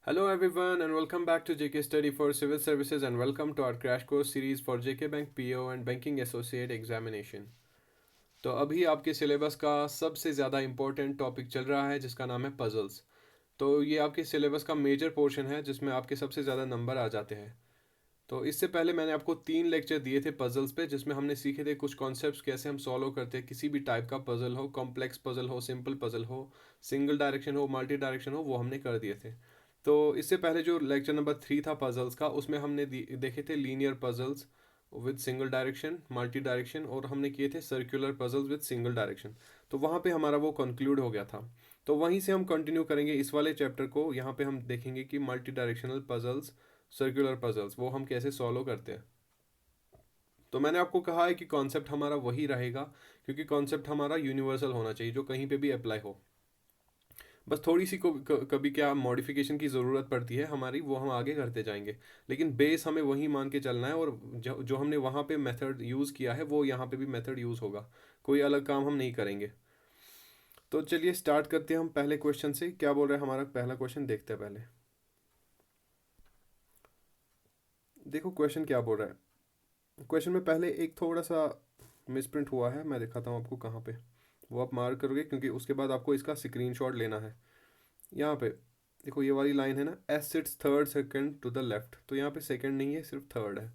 Hello everyone and welcome back to JK Study for Civil Services and welcome to our crash course series for JK Bank PO and Banking Associate Examination। तो अभी आपके syllabus का सबसे ज़्यादा important topic चल रहा है जिसका नाम है पजल्स। तो ये आपके सिलेबस का मेजर पोर्शन है जिसमें आपके सबसे ज़्यादा नंबर आ जाते हैं। तो इससे पहले मैंने आपको 3 लेक्चर दिए थे पजल्स पे जिसमें हमने सीखे थे कुछ कॉन्सेप्ट्स कैसे हम सॉल्व करते हैं किसी भी टाइप का पजल हो, कॉम्प्लेक्स पजल हो, सिंपल पजल हो, सिंगल डायरेक्शन हो, मल्टी डायरेक्शन हो, वो हमने कर दिए थे। तो इससे पहले जो लेक्चर नंबर 3 था पजल्स का उसमें हमने देखे थे linear puzzles with single direction, multi direction और हमने किए थे circular puzzles with single direction. तो वहाँ पे हमारा वो कंक्लूड हो गया था। तो वहीं से हम कंटिन्यू करेंगे इस वाले चैप्टर को। यहाँ पे हम देखेंगे कि multi directional puzzles, circular puzzles वो हम कैसे सॉल्व करते हैं। तो मैंने आपको कहा है कि कॉन्सेप्ट हमारा वही रहेगा क्योंकि कॉन्सेप्ट हमारा यूनिवर्सल होना चाहिए जो कहीं पे भी अप्लाई हो। बस थोड़ी सी को कभी क्या मॉडिफिकेशन की ज़रूरत पड़ती है हमारी, वो हम आगे करते जाएंगे। लेकिन बेस हमें वही मान के चलना है और जो हमने वहाँ पे मेथड यूज़ किया है वो यहाँ पे भी मेथड यूज़ होगा। कोई अलग काम हम नहीं करेंगे। तो चलिए स्टार्ट करते हैं हम पहले क्वेश्चन से। क्या बोल रहा है हमारा पहला क्वेश्चन, देखते हैं पहले। देखो क्वेश्चन क्या बोल रहा है। क्वेश्चन में पहले एक थोड़ा सा मिसप्रिंट हुआ है, मैं दिखाता हूँ आपको कहाँ पे। वो आप मार्क करोगे क्योंकि उसके बाद आपको इसका स्क्रीनशॉट लेना है। यहाँ पे देखो ये वाली लाइन है ना, S sits third second to the left, तो यहाँ पे सेकंड नहीं है सिर्फ थर्ड है।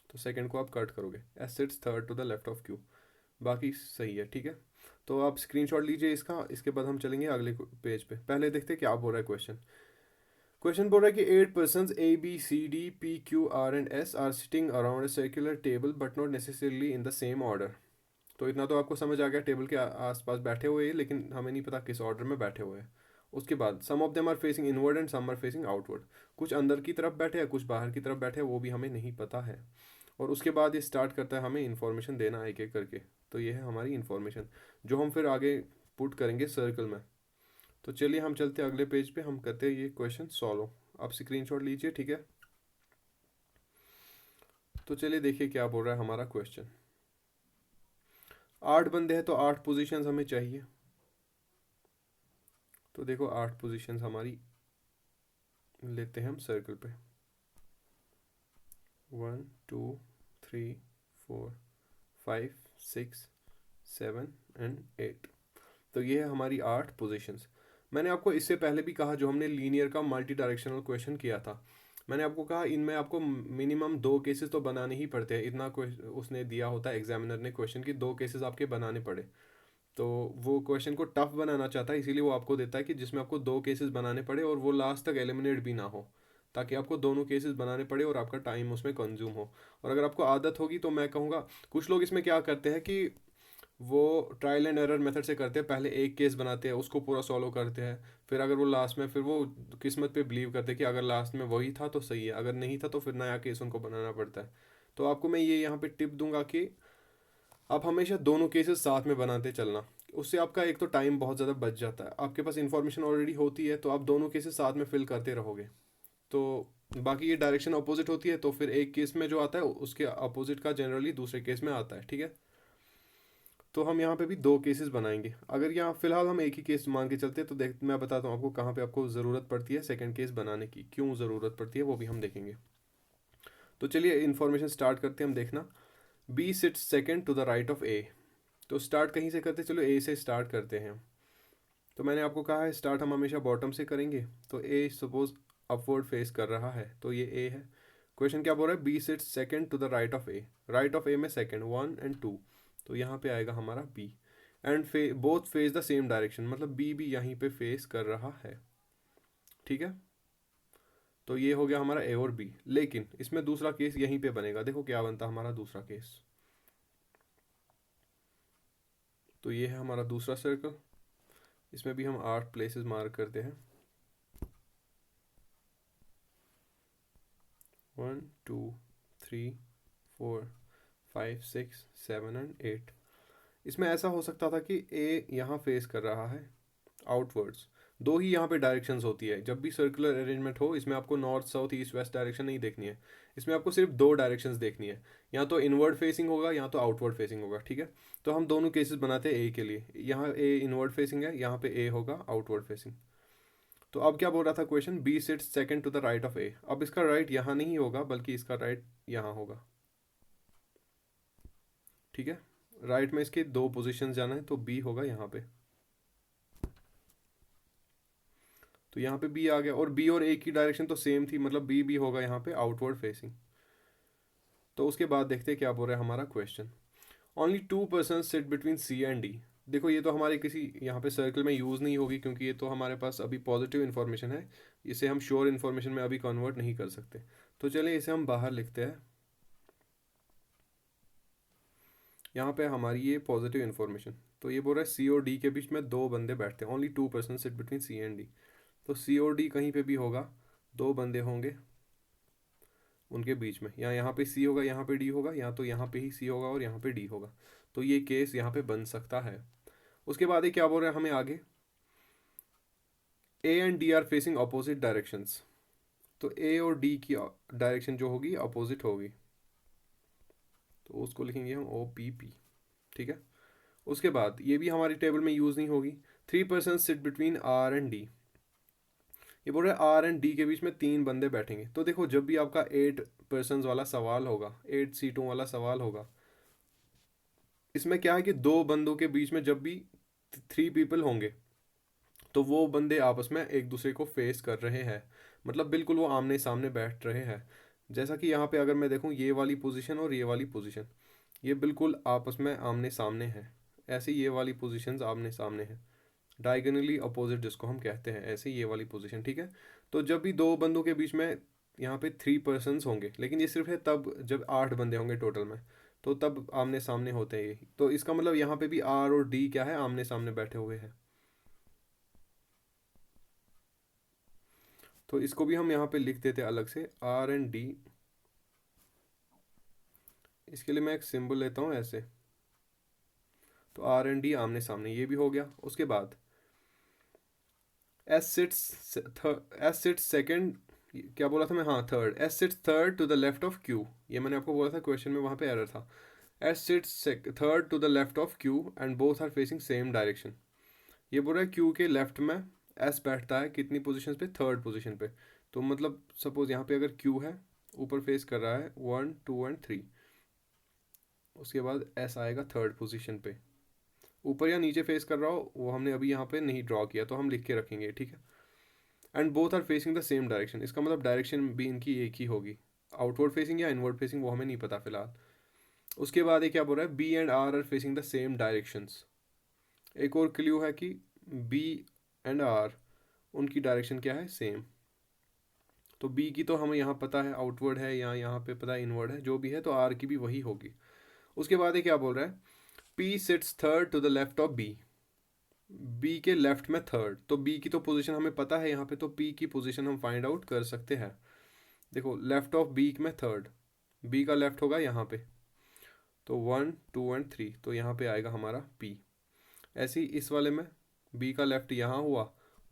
तो सेकंड को आप कट करोगे, S sits third to the left of Q. बाकी सही है, ठीक है। तो आप स्क्रीनशॉट लीजिए इसका, इसके बाद हम चलेंगे अगले पेज पे। पहले देखते हैं क्या बोल रहा है क्वेश्चन। क्वेश्चन बोल रहा है कि 8 person A B C D P Q R and S are sitting around a circular table but not necessarily in the same order. तो इतना तो आपको समझ आ गया, टेबल के आसपास बैठे हुए हैं लेकिन हमें नहीं पता किस ऑर्डर में बैठे हुए हैं। उसके बाद some of them are facing inward and some are facing outward. कुछ अंदर की तरफ बैठे हैं, कुछ बाहर की तरफ बैठे हैं, वो भी हमें नहीं पता है। और उसके बाद ये स्टार्ट करता है हमें इन्फॉर्मेशन देना एक एक करके। तो ये है हमारी इन्फॉर्मेशन जो हम फिर आगे पुट करेंगे सर्कल में। तो चलिए हम चलते हैं अगले पेज पे, हम करते हैं ये क्वेश्चन सॉल्व। आप स्क्रीनशॉट लीजिए, ठीक है। तो चलिए देखिए क्या बोल रहा है हमारा क्वेश्चन। 8 बंदे हैं तो 8 पोजीशंस हमें चाहिए। तो देखो 8 पोजीशंस हमारी लेते हैं हम सर्कल पे। 1 2 3 4 5 6 7 एंड 8। तो ये है हमारी 8 पोजीशंस। मैंने आपको इससे पहले भी कहा, जो हमने लीनियर का मल्टी डायरेक्शनल क्वेश्चन किया था, मैंने आपको कहा इनमें आपको मिनिमम 2 केसेस तो बनाने ही पड़ते हैं। इतना उसने दिया होता है एग्जामिनर ने क्वेश्चन की 2 केसेस आपके बनाने पड़े। तो वो क्वेश्चन को टफ बनाना चाहता है, इसीलिए वो आपको देता है कि जिसमें आपको 2 केसेस बनाने पड़े और वो लास्ट तक एलिमिनेट भी ना हो, ताकि आपको दोनों केसेस बनाने पड़े और आपका टाइम उसमें कंज्यूम हो। और अगर आपको आदत होगी तो मैं कहूँगा, कुछ लोग इसमें क्या करते हैं कि वो ट्रायल एंड एरर मेथड से करते हैं। पहले एक केस बनाते हैं, उसको पूरा सॉल्व करते हैं, फिर अगर वो लास्ट में, फिर वो किस्मत पे बिलीव करते हैं कि अगर लास्ट में वही था तो सही है, अगर नहीं था तो फिर नया केस उनको बनाना पड़ता है। तो आपको मैं ये यहाँ पे टिप दूंगा कि आप हमेशा दोनों केसेस साथ में बनाते चलना। उससे आपका एक तो टाइम बहुत ज़्यादा बच जाता है, आपके पास इन्फॉर्मेशन ऑलरेडी होती है, तो आप दोनों केसेस साथ में फिल करते रहोगे। तो बाकी ये डायरेक्शन अपोजिट होती है, तो फिर एक केस में जो आता है उसके अपोजिट का जनरली दूसरे केस में आता है, ठीक है। तो हम यहाँ पे भी 2 केसेस बनाएंगे। अगर यहाँ फिलहाल हम एक ही केस मान के चलते हैं तो देख मैं बताता हूँ आपको कहाँ पे आपको ज़रूरत पड़ती है सेकंड केस बनाने की, क्यों ज़रूरत पड़ती है वो भी हम देखेंगे। तो चलिए इन्फॉर्मेशन स्टार्ट करते हैं हम, देखना। B sits second to the right of A. तो स्टार्ट कहीं से करते, चलो ए से स्टार्ट करते हैं। तो मैंने आपको कहा है स्टार्ट हम हमेशा बॉटम से करेंगे। तो ए सपोज अपवर्ड फेस कर रहा है, तो ये ए है। क्वेश्चन क्या बोल रहा है, B sits second to the right of A. Right of A में सेकंड 1 and 2, तो यहाँ पे आएगा हमारा B. And both face the same direction, मतलब बी भी यहीं पे फेस कर रहा है, ठीक है। तो ये हो गया हमारा ए और बी। लेकिन इसमें दूसरा केस यहीं पे बनेगा, देखो क्या बनता हमारा दूसरा केस। तो ये है हमारा दूसरा सर्कल, इसमें भी हम 8 प्लेसेस मार्क करते हैं। 1 2 3 4 5 6 7 एंड 8। इसमें ऐसा हो सकता था कि ए यहाँ फेस कर रहा है आउटवर्ड्स। दो ही यहाँ पे डायरेक्शंस होती है जब भी सर्कुलर अरेंजमेंट हो, इसमें आपको north south east west direction नहीं देखनी है। इसमें आपको सिर्फ 2 डायरेक्शंस देखनी है, या तो इनवर्ड फेसिंग होगा या तो आउटवर्ड फेसिंग होगा, ठीक है। तो हम दोनों केसेस बनाते हैं ए के लिए। यहाँ ए इनवर्ड फेसिंग है, यहाँ पे ए होगा आउटवर्ड फेसिंग। तो अब क्या बोल रहा था question, B sits second to the right of A. अब इसका राइट यहाँ नहीं होगा बल्कि इसका राइट यहाँ होगा, ठीक है। राइट में इसके दो पोजीशन जाना है, तो बी होगा यहाँ पे। तो यहाँ पे बी आ गया, और बी और ए की डायरेक्शन तो सेम थी, मतलब बी भी होगा यहाँ पे आउटवर्ड फेसिंग। तो उसके बाद देखते हैं क्या बोल रहा है हमारा question. Only 2 person sit between C and D. देखो ये तो हमारे किसी यहाँ पे सर्कल में यूज़ नहीं होगी, क्योंकि ये तो हमारे पास अभी पॉजिटिव इन्फॉर्मेशन है, इसे हम श्योर इन्फॉर्मेशन में अभी कन्वर्ट नहीं कर सकते। तो चलिए इसे हम बाहर लिखते हैं। यहाँ पे हमारी ये पॉजिटिव इन्फॉर्मेशन, तो ये बोल रहा है सी और डी के बीच में दो बंदे बैठते हैं, only 2 person sit between C and D. तो सी और डी कहीं पे भी होगा, दो बंदे होंगे उनके बीच में, या यहाँ पे सी होगा यहाँ पे डी होगा, या तो यहाँ पे ही सी होगा और यहाँ पे डी होगा। तो ये केस यहाँ पे बन सकता है। उसके बाद ये क्या बोल रहे हैं हमें आगे, ए and D R facing opposite directions. तो ए और डी की डायरेक्शन जो होगी अपोजिट होगी, तो उसको लिखेंगे हम ओ पी पी, ठीक है। उसके बाद ये भी हमारी टेबल में यूज़ नहीं होगी। 3 person sit between R and D. ये बोल रहे हैं आर एंड डी के बीच में तीन बंदे बैठेंगे। तो देखो जब भी आपका 8 पर्सन वाला सवाल होगा, 8 सीटों वाला सवाल होगा, इसमें क्या है कि दो बंदों के बीच में जब भी 3 पीपल होंगे, तो वो बंदे आपस में एक दूसरे को फेस कर रहे हैं, मतलब बिल्कुल वो आमने सामने बैठ रहे हैं। जैसा कि यहाँ पे अगर मैं देखूँ ये वाली पोजीशन और ये वाली पोजीशन, ये बिल्कुल आपस में आमने सामने है। ऐसे ये वाली पोजीशंस आमने सामने है, डायगोनली अपोजिट जिसको हम कहते हैं, ऐसे ये वाली पोजीशन, ठीक है। तो जब भी दो बंदों के बीच में यहाँ पे 3 पर्सन्स होंगे, लेकिन ये सिर्फ है तब जब 8 बंदे होंगे टोटल में, तो तब आमने सामने होते हैं ये। तो इसका मतलब यहाँ पे भी आर और डी क्या है, आमने सामने बैठे हुए हैं। तो इसको भी हम यहाँ पे लिख देते अलग से, आर एंड डी। इसके लिए मैं एक सिंबल लेता हूँ ऐसे। तो आर एंड डी आमने सामने, ये भी हो गया। उसके बाद एस सिट्स सेकंड, क्या बोला था मैं, हाँ third, S sits third to the left of Q. ये मैंने आपको बोला था क्वेश्चन में, वहाँ पे एरर था। S sits third to the left of Q and both are facing same direction. ये बोल रहा है क्यू के लेफ्ट में एस बैठता है कितनी पोजीशन पे, थर्ड पोजीशन पे। तो मतलब सपोज यहाँ पे अगर क्यू है, ऊपर फेस कर रहा है 1 2 एंड 3, उसके बाद एस आएगा थर्ड पोजीशन पे। ऊपर या नीचे फेस कर रहा हो वो हमने अभी यहाँ पे नहीं ड्रॉ किया, तो हम लिख के रखेंगे, ठीक है। And both are facing the same direction, इसका मतलब डायरेक्शन भी इनकी एक ही होगी, आउटवर्ड फेसिंग या इनवर्ड फेसिंग वो हमें नहीं पता फिलहाल। उसके बाद ये क्या बोल रहा है, B and R facing the same directions. एक और क्ल्यू है कि बी एंड आर, उनकी डायरेक्शन क्या है, सेम। तो बी की तो हमें यहाँ पता है आउटवर्ड है, या यहाँ पे पता है इनवर्ड है, जो भी है, तो आर की भी वही होगी। उसके बाद ये क्या बोल रहा है, P sits third to the left of B. B के लेफ्ट में थर्ड, तो बी की तो पोजीशन हमें पता है यहाँ पे, तो पी की पोजीशन हम फाइंड आउट कर सकते हैं। देखो लेफ्ट ऑफ बी में थर्ड, बी का लेफ्ट होगा यहाँ पे, तो 1 2 एंड 3, तो यहाँ पे आएगा हमारा पी। ऐसे ही इस वाले में बी का लेफ्ट यहाँ हुआ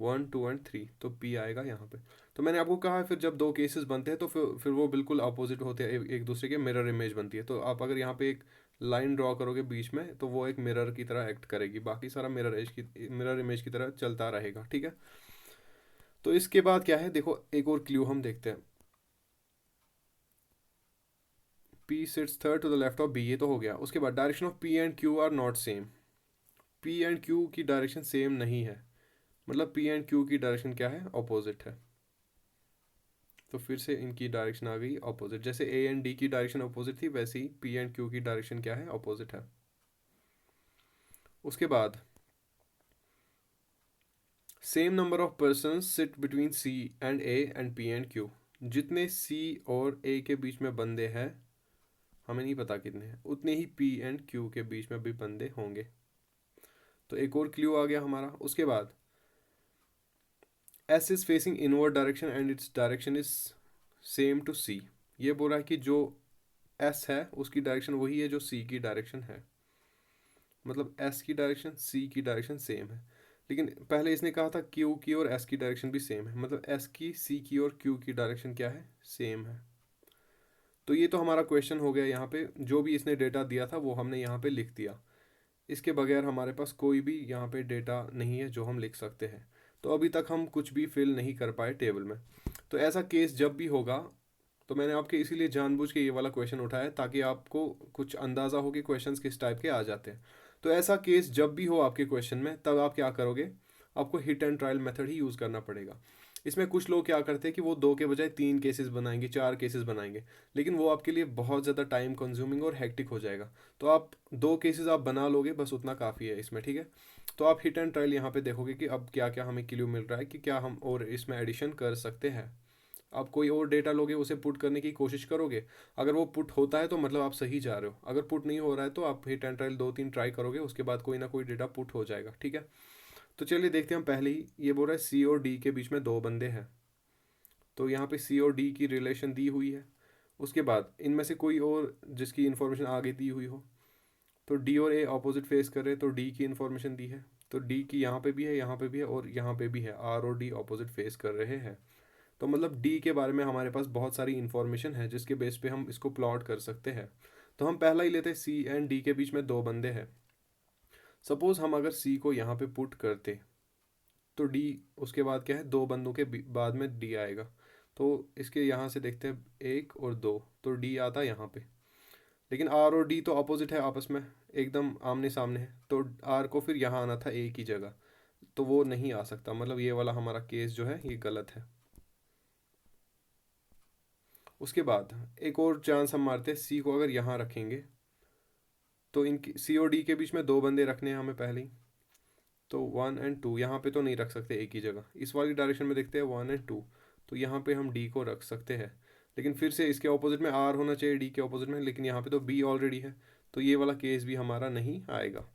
1 2 एंड 3, तो पी आएगा यहाँ पे। तो मैंने आपको कहा फिर जब दो केसेस बनते हैं तो फिर वो बिल्कुल अपोजिट होते हैं, एक दूसरे के मिरर इमेज बनती है। तो आप अगर यहाँ पे एक लाइन ड्रॉ करोगे बीच में, तो वो एक मिरर की तरह एक्ट करेगी, बाकी सारा मिरर इमेज की तरह चलता रहेगा, ठीक है। तो इसके बाद क्या है, देखो एक और क्ल्यू हम देखते हैं, P sits third to the left of B, ये तो हो गया। उसके बाद direction of P and Q are not same. P and Q की डायरेक्शन सेम नहीं है, मतलब पी एंड क्यू की डायरेक्शन क्या है, ऑपोजिट है। तो फिर से इनकी डायरेक्शन आ गई ऑपोजिट, जैसे ए एंड डी की डायरेक्शन ऑपोजिट थी, वैसे ही पी एंड क्यू की डायरेक्शन क्या है, ऑपोजिट है। उसके बाद same number of person sit between C and A and P and Q. जितने सी और ए के बीच में बंदे हैं, हमें नहीं पता कितने हैं, उतने ही पी एंड क्यू के बीच में भी बंदे होंगे। तो एक और क्ल्यू आ गया हमारा। उसके बाद S is facing inward direction and its direction is same to C. ये बोल रहा है कि जो एस है उसकी डायरेक्शन वही है जो सी की डायरेक्शन है, मतलब एस की डायरेक्शन सी की डायरेक्शन सेम है। लेकिन पहले इसने कहा था क्यू की और एस की डायरेक्शन भी सेम है, मतलब एस की सी की और क्यू की डायरेक्शन क्या है, सेम है। तो ये तो हमारा क्वेश्चन हो गया। यहाँ पे जो भी इसने डेटा दिया था वो हमने यहाँ पे लिख दिया, इसके बगैर हमारे पास कोई भी यहाँ पे डेटा नहीं है जो हम लिख सकते हैं। तो अभी तक हम कुछ भी फिल नहीं कर पाए टेबल में। तो ऐसा केस जब भी होगा, तो मैंने आपके इसीलिए जानबूझ के ये वाला क्वेश्चन उठाया ताकि आपको कुछ अंदाज़ा हो कि क्वेश्चंस किस टाइप के आ जाते हैं। तो ऐसा केस जब भी हो आपके क्वेश्चन में, तब आप क्या करोगे, आपको hit and trial method he use करना पड़ेगा। इसमें कुछ लोग क्या करते हैं कि वो 2 के बजाय 3 केसेस बनाएंगे, 4 केसेस बनाएंगे, लेकिन वो आपके लिए बहुत ज़्यादा टाइम कंज्यूमिंग और हेक्टिक हो जाएगा। तो आप 2 केसेस आप बना लोगे, बस उतना काफ़ी है इसमें, ठीक है। तो आप हिट एंड ट्रायल यहाँ पे देखोगे कि अब क्या क्या हमें क्लू मिल रहा है कि क्या हम और इसमें एडिशन कर सकते हैं। आप कोई और डेटा लोगे, उसे पुट करने की कोशिश करोगे, अगर वो पुट होता है तो मतलब आप सही जा रहे हो, अगर पुट नहीं हो रहा है तो आप हिट एंड ट्रायल 2-3 ट्राई करोगे, उसके बाद कोई ना कोई डेटा पुट हो जाएगा, ठीक है। तो चलिए देखते हैं। हम पहले ही ये बोल रहा है सी और डी के बीच में 2 बंदे हैं, तो यहाँ पे सी और डी की रिलेशन दी हुई है। उसके बाद इनमें से कोई और जिसकी इन्फॉर्मेशन आगे दी हुई हो, तो डी और ए अपोजिट फेस कर रहे हैं, तो डी की इन्फॉर्मेशन दी है, तो डी की यहाँ पे भी है, यहाँ पे भी है और यहाँ पे भी है। आर और डी अपोजिट फेस कर रहे हैं, तो मतलब डी के बारे में हमारे पास बहुत सारी इन्फॉर्मेशन है जिसके बेस पे हम इसको प्लॉट कर सकते हैं। तो हम पहला ही लेते हैं, सी एंड डी के बीच में 2 बंदे हैं। सपोज हम अगर सी को यहाँ पे पुट करते, तो डी उसके बाद क्या है, 2 बंदों के बाद में डी आएगा। तो इसके यहाँ से देखते हैं 1 और 2, तो डी आता है यहाँ पे। लेकिन आर और डी तो अपोजिट है आपस में, एकदम आमने सामने है, तो आर को फिर यहाँ आना था ए की जगह, तो वो नहीं आ सकता, मतलब ये वाला हमारा केस जो है ये गलत है। उसके बाद एक और चांस हम मारते हैं, सी को अगर यहाँ रखेंगे, तो इनकी सी और डी के बीच में 2 बंदे रखने हैं हमें पहले ही, तो 1 एंड 2 यहाँ पे तो नहीं रख सकते एक ही जगह, इस वाली डायरेक्शन में देखते हैं 1 एंड 2, तो यहाँ पे हम डी को रख सकते हैं। लेकिन फिर से इसके ऑपोजिट में आर होना चाहिए डी के ऑपोजिट में, लेकिन यहाँ पे तो बी ऑलरेडी है, तो ये वाला केस भी हमारा नहीं आएगा।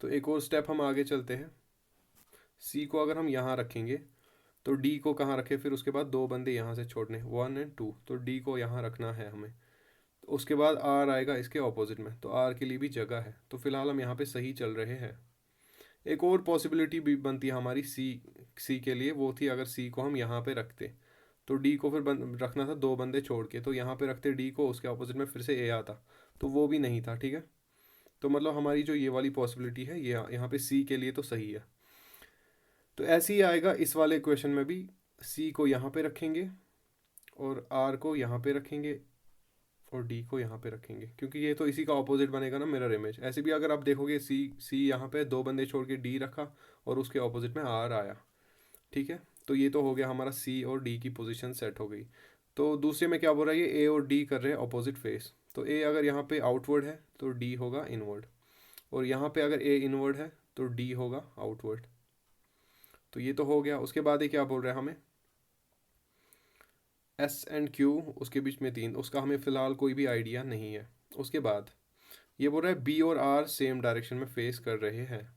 तो एक और स्टेप हम आगे चलते हैं, सी को अगर हम यहाँ रखेंगे, तो डी को कहाँ रखें, फिर उसके बाद 2 बंदे यहाँ से छोड़ने 1 एंड 2, तो डी को यहाँ रखना है हमें। तो उसके बाद आर आएगा इसके ऑपोजिट में, तो आर के लिए भी जगह है, तो फिलहाल हम यहाँ पे सही चल रहे हैं। एक और पॉसिबिलिटी भी बनती है हमारी सी के लिए, वो थी अगर सी को हम यहाँ पे रखते, तो डी को फिर रखना था 2 बंदे छोड़ के, तो यहाँ पे रखते डी को, उसके ऑपोजिट में फिर से ए आता, तो वो भी नहीं था, ठीक है। तो मतलब हमारी जो ये वाली पॉसिबिलिटी है ये यहाँ पे सी के लिए तो सही है। तो ऐसे ही आएगा इस वाले क्वेश्चन में भी, सी को यहाँ पे रखेंगे और आर को यहाँ पे रखेंगे और डी को यहाँ पे रखेंगे, क्योंकि ये तो इसी का ऑपोजिट बनेगा ना, मिरर इमेज। ऐसे भी अगर आप देखोगे सी यहाँ पे 2 बंदे छोड़ के डी रखा और उसके ऑपोजिट में आर आया, ठीक है। तो ये तो हो गया हमारा सी और डी की पोजीशन सेट हो गई। तो दूसरे में क्या बोल रहा है, ये ए और डी कर रहे हैं ऑपोजिट फेस, तो ए अगर यहाँ पे आउटवर्ड है तो डी होगा इनवर्ड, और यहाँ पे अगर ए इनवर्ड है तो डी होगा आउटवर्ड। तो ये तो हो गया। उसके बाद ये क्या बोल रहा है हमें, एस एंड क्यू उसके बीच में 3, उसका हमें फ़िलहाल कोई भी आइडिया नहीं है। उसके बाद ये बोल रहा है बी और आर सेम डायरेक्शन में फेस कर रहे हैं,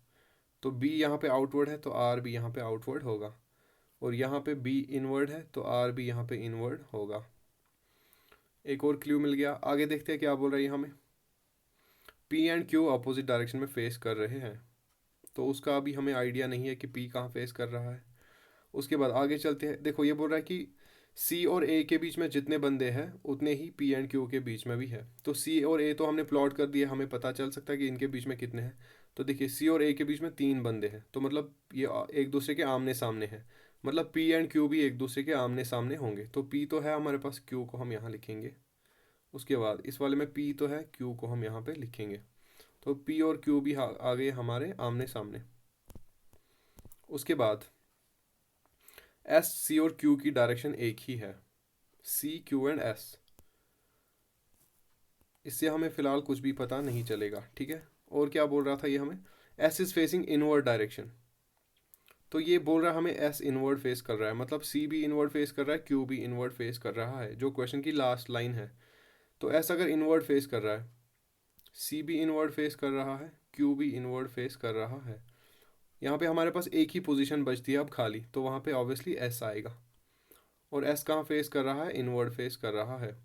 तो बी यहाँ पे आउटवर्ड है तो आर भी यहाँ पे आउटवर्ड होगा, और यहाँ पे बी इनवर्ड है तो आर भी यहाँ पे इनवर्ड होगा। एक और क्लू मिल गया। आगे देखते हैं क्या बोल रहा है हमें, P and Q opposite direction में फेस कर रहे हैं, तो उसका अभी हमें आइडिया नहीं है कि पी कहाँ फेस कर रहा है। उसके बाद आगे चलते हैं, देखो ये बोल रहा है कि सी और ए के बीच में जितने बंदे हैं उतने ही पी एंड क्यू के बीच में भी है, तो सी और ए तो हमने प्लॉट कर दिया, हमें पता चल सकता है कि इनके बीच में कितने हैं। तो देखिए सी और ए के बीच में 3 बंदे हैं, तो मतलब ये एक दूसरे के आमने सामने हैं, मतलब पी एंड क्यू भी एक दूसरे के आमने सामने होंगे। तो पी तो है हमारे पास, क्यू को हम यहाँ लिखेंगे। उसके बाद इस वाले में पी तो है, क्यू को हम यहाँ पे लिखेंगे, तो पी और क्यू भी आ गए हमारे आमने सामने। उसके बाद एस सी और क्यू की डायरेक्शन एक ही है, सी क्यू एंड एस, इससे हमें फ़िलहाल कुछ भी पता नहीं चलेगा, ठीक है। और क्या बोल रहा था ये हमें, S is facing inward direction, तो ये बोल रहा है हमें एस इनवर्ड फेस कर रहा है, मतलब सी भी इनवर्ड फेस कर रहा है, क्यू भी इनवर्ड फेस कर रहा है, जो क्वेश्चन की लास्ट लाइन है। तो एस अगर इनवर्ड फेस कर रहा है, सी भी इनवर्ड फेस कर रहा है, क्यू भी इनवर्ड फेस कर रहा है, यहाँ पे हमारे पास एक ही पोजीशन बचती है अब खाली, तो वहाँ पे ऑब्वियसली एस आएगा। और एस कहाँ फेस कर रहा है, इनवर्ड फेस कर रहा है,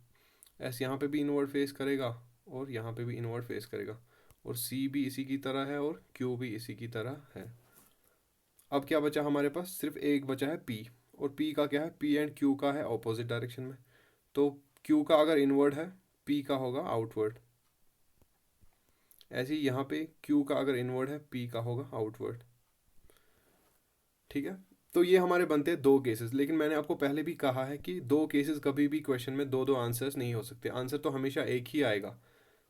एस यहाँ पे भी इनवर्ड फेस करेगा और यहाँ पे भी इनवर्ड फेस करेगा, और सी भी इसी की तरह है और क्यू भी इसी की तरह है। अब क्या बचा हमारे पास, सिर्फ एक बचा है पी, और पी का क्या है, पी एंड क्यू का है ऑपोजिट डायरेक्शन में, तो क्यू का अगर इनवर्ड है पी का होगा आउटवर्ड। ऐसे ही यहाँ पे क्यू का अगर इनवर्ड है पी का होगा आउटवर्ड। ठीक है। तो ये हमारे बनते हैं दो केसेस, लेकिन मैंने आपको पहले भी कहा है कि दो केसेस कभी भी क्वेश्चन में दो दो आंसर्स नहीं हो सकते, आंसर तो हमेशा एक ही आएगा।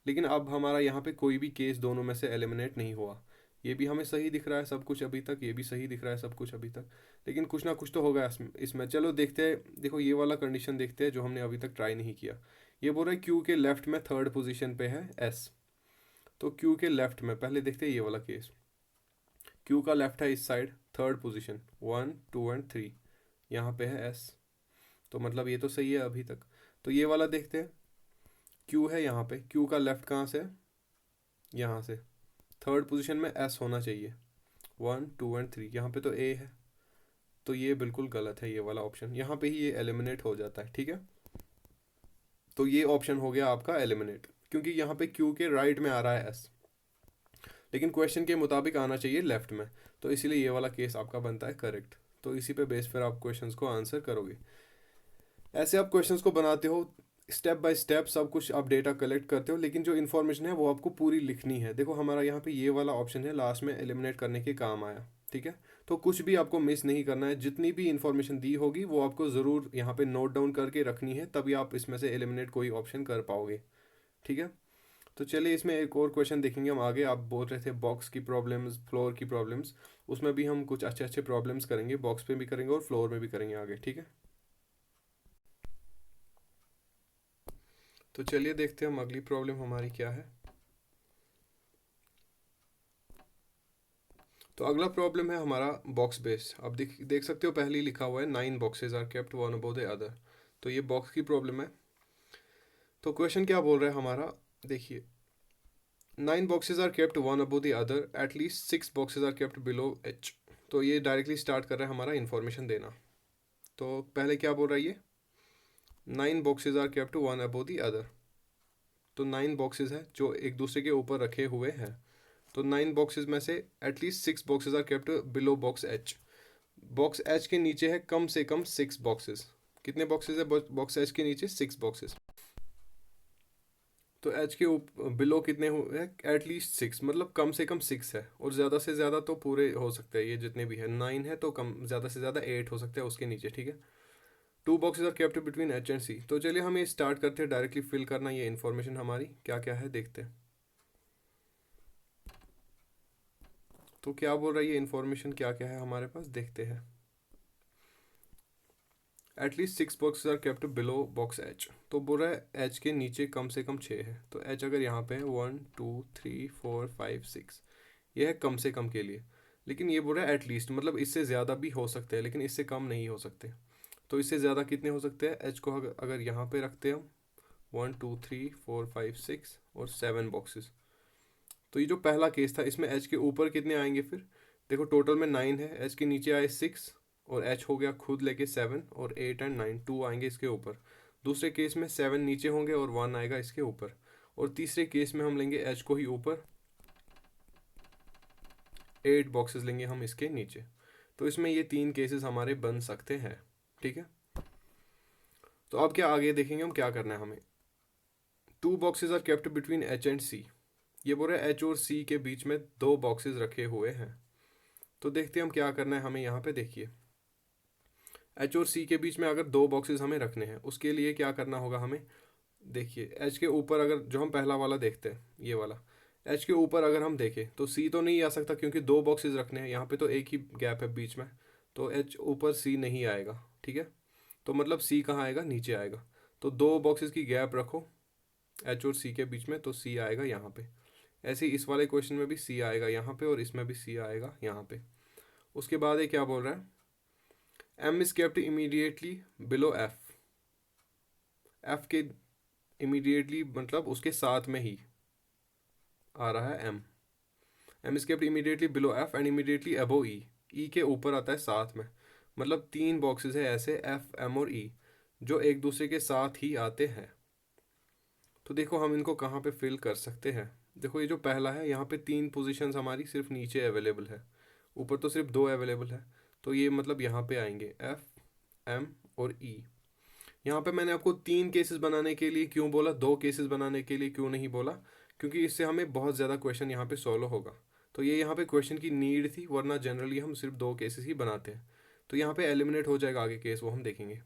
लेकिन अब हमारा यहाँ पे कोई भी केस दोनों में से एलिमिनेट नहीं हुआ। ये भी हमें सही दिख रहा है सब कुछ अभी तक, ये भी सही दिख रहा है सब कुछ अभी तक, लेकिन कुछ ना कुछ तो होगा इसमें। चलो देखते हैं, देखो ये वाला कंडीशन देखते हैं जो हमने अभी तक ट्राई नहीं किया। ये बोल रहा है क्यू के लेफ्ट में थर्ड पोजीशन पे है एस। तो क्यू के लेफ्ट में पहले देखते हैं ये वाला केस। क्यू का लेफ्ट है इस साइड, थर्ड पोजीशन 1 2 एंड 3, यहाँ पे है एस। तो मतलब ये तो सही है अभी तक। तो ये वाला देखते हैं, क्यू है यहाँ पे, क्यू का लेफ्ट कहाँ से, यहाँ से, थर्ड पोजीशन में एस होना चाहिए, 1 2 एंड 3, यहाँ पे तो ए है। तो ये बिल्कुल गलत है, ये वाला ऑप्शन, यहाँ पे ही ये एलिमिनेट हो जाता है, ठीक है। तो ये ऑप्शन हो गया आपका एलिमिनेट, क्योंकि यहाँ पे क्यू के राइट में आ रहा है एस, लेकिन क्वेश्चन के मुताबिक आना चाहिए लेफ्ट में। तो इसीलिए ये वाला केस आपका बनता है करेक्ट। तो इसी पे बेस फिर आप क्वेश्चंस को आंसर करोगे। ऐसे आप क्वेश्चंस को बनाते हो स्टेप बाय स्टेप, सब कुछ आप डेटा कलेक्ट करते हो, लेकिन जो इन्फॉर्मेशन है वो आपको पूरी लिखनी है। देखो हमारा यहाँ पे ये वाला ऑप्शन है लास्ट में एलिमिनेट करने के काम आया, ठीक है। तो कुछ भी आपको मिस नहीं करना है, जितनी भी इन्फॉर्मेशन दी होगी वो आपको ज़रूर यहाँ पे नोट डाउन करके रखनी है, तभी आप इसमें से एलिमिनेट कोई ऑप्शन कर पाओगे, ठीक है। तो चलिए इसमें एक और क्वेश्चन देखेंगे हम आगे। आप बोल रहे थे बॉक्स की प्रॉब्लम्स, फ्लोर की प्रॉब्लम्स, उसमें भी हम कुछ अच्छे अच्छे प्रॉब्लम्स करेंगे, बॉक्स पे भी करेंगे और फ्लोर में भी करेंगे आगे, ठीक है। तो चलिए देखते हैं हम अगली प्रॉब्लम हमारी क्या है। तो अगला प्रॉब्लम है हमारा बॉक्स बेस। आप देख सकते हो पहले ही लिखा हुआ है 9 boxes are kept one above the other. तो ये बॉक्स की प्रॉब्लम है। तो क्वेश्चन क्या बोल रहा है हमारा, देखिए 9 boxes are kept one above the other, at least 6 boxes are kept below H। तो ये डायरेक्टली स्टार्ट कर रहा है हमारा इन्फॉर्मेशन देना। तो पहले क्या बोल रहा है ये, 9 boxes are kept one above the other। तो 9 boxes है जो एक दूसरे के ऊपर रखे हुए हैं। तो 9 boxes में से at least 6 boxes are kept below box H। Box H के नीचे है कम से कम 6 बॉक्सेस। कितने बॉक्सेस है बॉक्स एच के नीचे, 6 बॉक्सेस। तो एच के बिलो कितने हुए हैं, एटलीस्ट 6, मतलब कम से कम 6 है, और ज़्यादा से ज़्यादा तो पूरे हो सकते हैं ये जितने भी है। 9 है तो कम, ज़्यादा से ज़्यादा 8 हो सकते हैं उसके नीचे, ठीक है। 2 boxes are kept between H and C. तो चलिए हम ये स्टार्ट करते हैं डायरेक्टली फिल करना, ये इन्फॉर्मेशन हमारी क्या क्या है देखते हैं। तो क्या बोल रहा है ये इन्फॉर्मेशन, क्या क्या है हमारे पास देखते हैं। At least 6 boxes are kept below box H. तो बोल रहा है एच के नीचे कम से कम 6 है। तो एच अगर यहाँ पे है 1 2 3 4 5 6, ये है कम से कम के लिए। लेकिन ये बोल रहा है एटलीस्ट, मतलब इससे ज़्यादा भी हो सकते हैं लेकिन इससे कम नहीं हो सकते। तो इससे ज़्यादा कितने हो सकते हैं, एच को अगर यहाँ पे रखते हैं हम 1 2 3 4 5 6 और 7 बॉक्सेस। तो ये जो पहला केस था इसमें एच के ऊपर कितने आएंगे फिर, देखो टोटल में 9 है, एच के नीचे आए 6 और एच हो गया खुद लेके 7, और 8 एंड 9 2 आएंगे इसके ऊपर। दूसरे केस में 7 नीचे होंगे और 1 आएगा इसके ऊपर। और तीसरे केस में हम लेंगे एच को ही ऊपर, 8 बॉक्सेस लेंगे हम इसके नीचे। तो इसमें ये 3 केसेस हमारे बन सकते हैं, ठीक है। तो अब क्या आगे देखेंगे हम क्या करना है हमें। 2 boxes are kept between H and C. ये बोल रहा है एच और सी के बीच में 2 बॉक्सेस रखे हुए हैं। तो देखते हैं हम क्या करना है हमें। यहाँ पे देखिए एच और सी के बीच में अगर 2 बॉक्सेस हमें रखने हैं, उसके लिए क्या करना होगा हमें। देखिए एच के ऊपर अगर जो हम पहला वाला देखते हैं ये वाला, एच के ऊपर अगर हम देखें तो सी तो नहीं आ सकता क्योंकि 2 बॉक्सेस रखने हैं, यहाँ पे तो एक ही गैप है बीच में। तो एच ऊपर सी नहीं आएगा, ठीक है। तो मतलब सी कहाँ आएगा, नीचे आएगा। तो 2 बॉक्सेस की गैप रखो एच और सी के बीच में, तो सी आएगा यहाँ पे। ऐसे ही इस वाले क्वेश्चन में भी सी आएगा यहाँ पे और इसमें भी सी आएगा यहाँ पे। उसके बाद ये क्या बोल रहा है, M is kept immediately below F. F के इमीडिएटली मतलब उसके साथ में ही आ रहा है M. M is kept immediately below F and immediately above E. E के ऊपर आता है साथ में, मतलब 3 बॉक्सेस है ऐसे एफ एम और ई जो एक दूसरे के साथ ही आते हैं। तो देखो हम इनको कहाँ पे फिल कर सकते हैं। देखो ये जो पहला है यहाँ पे 3 पोजीशंस हमारी सिर्फ नीचे अवेलेबल है, ऊपर तो सिर्फ 2 अवेलेबल है। तो ये मतलब यहाँ पे आएंगे एफ एम और ई। यहाँ पे मैंने आपको 3 केसेस बनाने के लिए क्यों बोला, 2 केसेस बनाने के लिए क्यों नहीं बोला, क्योंकि इससे हमें बहुत ज़्यादा क्वेश्चन यहाँ पे सॉल्व होगा। तो ये यहाँ पे क्वेश्चन की नीड थी, वरना जनरली हम सिर्फ 2 केसेस ही बनाते हैं। तो यहाँ पे एलिमिनेट हो जाएगा आगे केस, वो हम देखेंगे।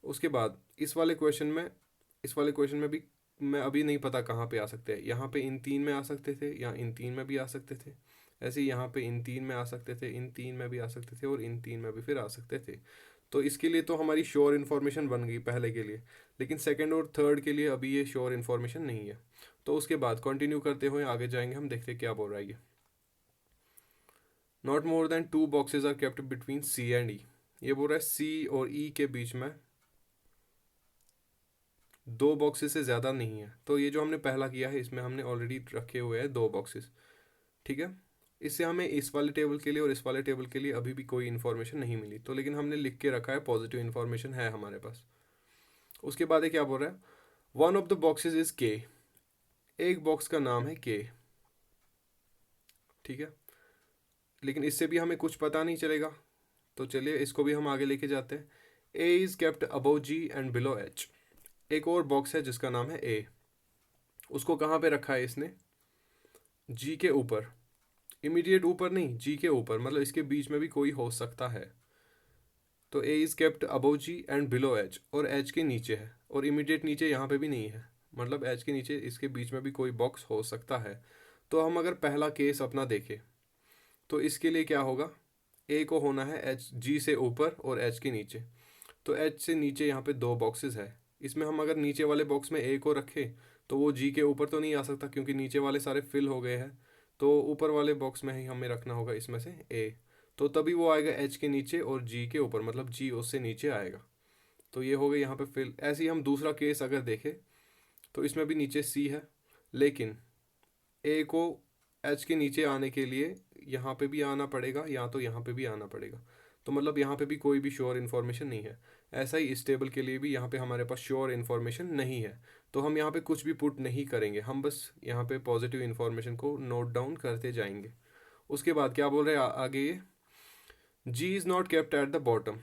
उसके बाद इस वाले क्वेश्चन में भी मैं अभी नहीं पता कहाँ पे आ सकते हैं। यहाँ पे इन 3 में आ सकते थे, या इन 3 में भी आ सकते थे। ऐसे ही यहाँ पे इन 3 में आ सकते थे, इन 3 में भी आ सकते थे, और इन 3 में भी फिर आ सकते थे। तो इसके लिए तो हमारी श्योर इन्फॉर्मेशन बन गई पहले के लिए, लेकिन सेकंड और थर्ड के लिए अभी ये श्योर इन्फॉर्मेशन नहीं है। तो उसके बाद कंटिन्यू करते हुए आगे जाएंगे, हम देखते क्या बोल रहा है ये। Not more than 2 boxes are kept between C and E. ये बोल रहा है सी और ई के बीच में 2 बॉक्सेस से ज़्यादा नहीं है। तो ये जो हमने पहला किया है, इसमें हमने ऑलरेडी रखे हुए हैं 2 बॉक्सेस, ठीक है। इससे हमें इस वाले टेबल के लिए और इस वाले टेबल के लिए अभी भी कोई इन्फॉर्मेशन नहीं मिली, तो लेकिन हमने लिख के रखा है, पॉजिटिव इन्फॉर्मेशन है हमारे पास। उसके बाद ये क्या बोल रहा है, one of the boxes is के। एक बॉक्स का नाम है के, ठीक है, लेकिन इससे भी हमें कुछ पता नहीं चलेगा। तो चलिए इसको भी हम आगे लेके जाते हैं। A is kept above G and below H. एक और बॉक्स है जिसका नाम है ए, उसको कहाँ पे रखा है इसने, जी के ऊपर। इमीडिएट ऊपर नहीं, जी के ऊपर, मतलब इसके बीच में भी कोई हो सकता है। तो A is kept above G and below H, और एच के नीचे है, और इमीडिएट नीचे यहाँ पे भी नहीं है, मतलब एच के नीचे इसके बीच में भी कोई बॉक्स हो सकता है। तो हम अगर पहला केस अपना देखें, तो इसके लिए क्या होगा, ए को होना है एच जी से ऊपर और एच के नीचे। तो एच से नीचे यहाँ पे 2 बॉक्सेस है। इसमें हम अगर नीचे वाले बॉक्स में ए को रखें, तो वो जी के ऊपर तो नहीं आ सकता, क्योंकि नीचे वाले सारे फिल हो गए हैं। तो ऊपर वाले बॉक्स में ही हमें रखना होगा इसमें से ए। तो तभी वो आएगा एच के नीचे और जी के ऊपर, मतलब जी उससे नीचे आएगा। तो ये हो गया यहाँ पे फिल। ऐसे ही हम दूसरा केस अगर देखें, तो इसमें भी नीचे सी है, लेकिन ए को एच के नीचे आने के लिए यहाँ पे भी आना पड़ेगा, या तो यहाँ पे भी आना पड़ेगा। तो मतलब यहाँ पे भी कोई भी श्योर इन्फॉर्मेशन नहीं है। ऐसा ही इस टेबल के लिए भी यहाँ पे हमारे पास श्योर इन्फॉर्मेशन नहीं है। तो हम यहाँ पे कुछ भी पुट नहीं करेंगे, हम बस यहाँ पे पॉजिटिव इन्फॉर्मेशन को नोट डाउन करते जाएंगे। उसके बाद क्या बोल रहे हैं आगे ये, G is not kept at the bottom.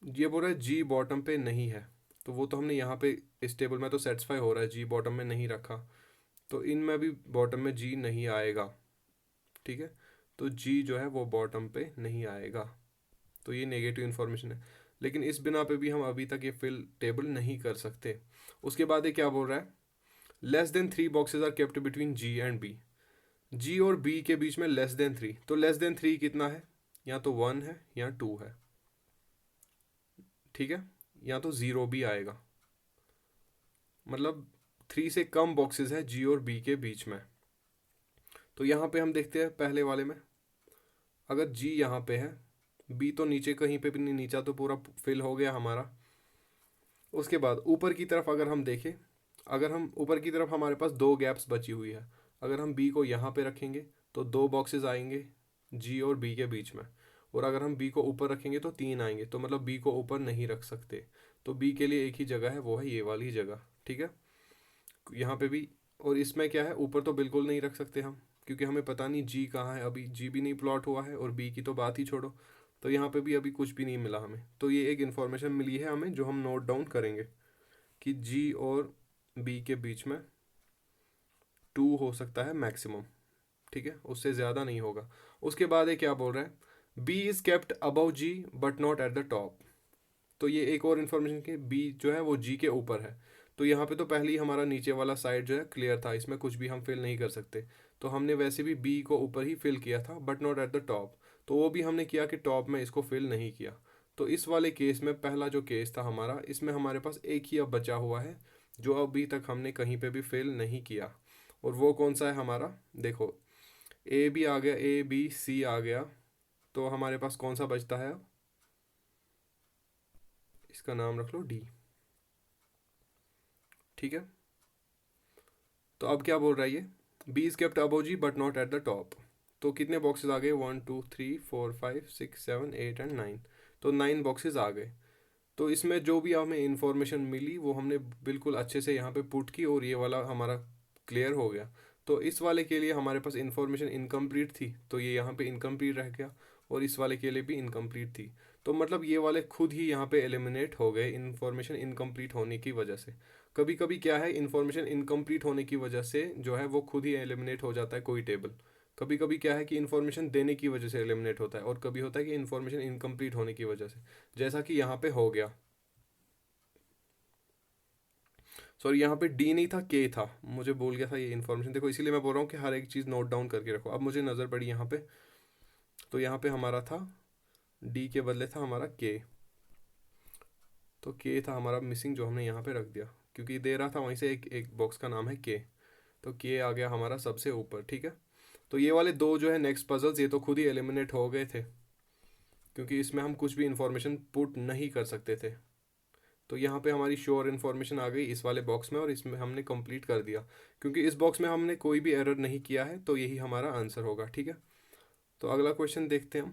ये बोल रहा है जी बॉटम पे नहीं है। तो वो तो हमने यहाँ पे इस टेबल में तो सेटिस्फाई हो रहा है, जी बॉटम में नहीं रखा, तो इनमें भी बॉटम में जी नहीं आएगा, ठीक है। तो जी जो है वो बॉटम पे नहीं आएगा। तो ये नेगेटिव इन्फॉर्मेशन है, लेकिन इस बिना पे भी हम अभी तक ये फिल टेबल नहीं कर सकते। उसके बाद ये क्या बोल रहा है, less than 3 boxes are kept between G and B. G और बी के बीच में लेस देन 3, तो लेस देन 3 कितना है, या तो 1 है या 2 है, ठीक है, या तो 0 भी आएगा। मतलब 3 से कम बॉक्सेस है जी और बी के बीच में। तो यहाँ पे हम देखते हैं पहले वाले में, अगर जी यहाँ पे है, बी तो नीचे कहीं पे भी नहीं, नीचा तो पूरा फिल हो गया हमारा। उसके बाद ऊपर की तरफ अगर हम देखें, अगर हम ऊपर की तरफ हमारे पास 2 गैप्स बची हुई है। अगर हम बी को यहाँ पे रखेंगे तो 2 बॉक्सेस आएंगे जी और बी के बीच में, और अगर हम बी को ऊपर रखेंगे तो 3 आएंगे। तो मतलब बी को ऊपर नहीं रख सकते। तो बी के लिए एक ही जगह है, वो है ये वाली जगह, ठीक है। यहाँ पे भी, और इसमें क्या है, ऊपर तो बिल्कुल नहीं रख सकते हम, क्योंकि हमें पता नहीं जी कहाँ है, अभी जी भी नहीं प्लॉट हुआ है, और बी की तो बात ही छोड़ो। तो यहाँ पे भी अभी कुछ भी नहीं मिला हमें। तो ये एक इन्फॉर्मेशन मिली है हमें, जो हम नोट डाउन करेंगे कि जी और बी के बीच में 2 हो सकता है मैक्सिमम, ठीक है, उससे ज़्यादा नहीं होगा। उसके बाद ये क्या बोल रहा है, B is kept above G but not at the top. तो ये एक और इन्फॉर्मेशन कि बी जो है वो जी के ऊपर है। तो यहाँ पे तो पहले ही हमारा नीचे वाला साइड जो है क्लियर था, इसमें कुछ भी हम फिल नहीं कर सकते। तो हमने वैसे भी बी को ऊपर ही फिल किया था, but not at the top. तो वो भी हमने किया कि टॉप में इसको फिल नहीं किया। तो इस वाले केस में, पहला जो केस था हमारा, इसमें हमारे पास एक ही अब बचा हुआ है, जो अभी तक हमने कहीं पे भी फिल नहीं किया। और वो कौन सा है हमारा, देखो, ए भी आ गया, ए बी सी आ गया। तो हमारे पास कौन सा बचता है अब, इसका नाम रख लो डी, ठीक है। तो अब क्या बोल रहा है ये, B is kept above G but not at the top. तो कितने बॉक्सेस आ गए, 1 2 3 4 5 6 7 8 एंड 9। तो 9 बॉक्सेस आ गए। तो इसमें जो भी हमें इंफॉर्मेशन मिली वो हमने बिल्कुल अच्छे से यहाँ पे पुट की, और ये वाला हमारा क्लियर हो गया। तो इस वाले के लिए हमारे पास इंफॉर्मेशन इनकम्प्लीट थी, तो ये यहाँ पे इनकम्प्लीट रह गया, और इस वाले के लिए भी इनकम्प्लीट थी। तो मतलब ये वाले खुद ही यहाँ पे एलिमिनेट हो गए इन्फॉर्मेशन इनकम्प्लीट होने की वजह से। कभी कभी क्या है, इन्फॉर्मेशन इनकम्प्लीट होने की वजह से जो है वो खुद ही एलिमिनेट हो जाता है कोई टेबल। कभी कभी क्या है कि इन्फॉर्मेशन देने की वजह से एलिमिनेट होता है, और कभी होता है कि इन्फॉर्मेशन इनकम्प्लीट होने की वजह से, जैसा कि यहाँ पे हो गया। सॉरी, यहाँ पे डी नहीं था, के था, मुझे भूल गया था ये इन्फॉर्मेशन, देखो इसीलिए मैं बोल रहा हूँ कि हर एक चीज़ नोट डाउन करके रखो। अब मुझे नज़र पड़ी यहाँ पे, तो यहाँ पे हमारा था डी के बदले था हमारा के, तो के था हमारा मिसिंग जो हमने यहाँ पे रख दिया, क्योंकि दे रहा था वहीं से एक एक बॉक्स का नाम है के, तो के आ गया हमारा सबसे ऊपर। ठीक है, तो ये वाले दो जो है नेक्स्ट पजल्स, ये तो खुद ही एलिमिनेट हो गए थे, क्योंकि इसमें हम कुछ भी इंफॉर्मेशन पुट नहीं कर सकते थे। तो यहाँ पे हमारी श्योर इन्फॉर्मेशन आ गई इस वाले बॉक्स में, और इसमें हमने कंप्लीट कर दिया, क्योंकि इस बॉक्स में हमने कोई भी एरर नहीं किया है, तो यही हमारा आंसर होगा। ठीक है, तो अगला क्वेश्चन देखते हैं हम।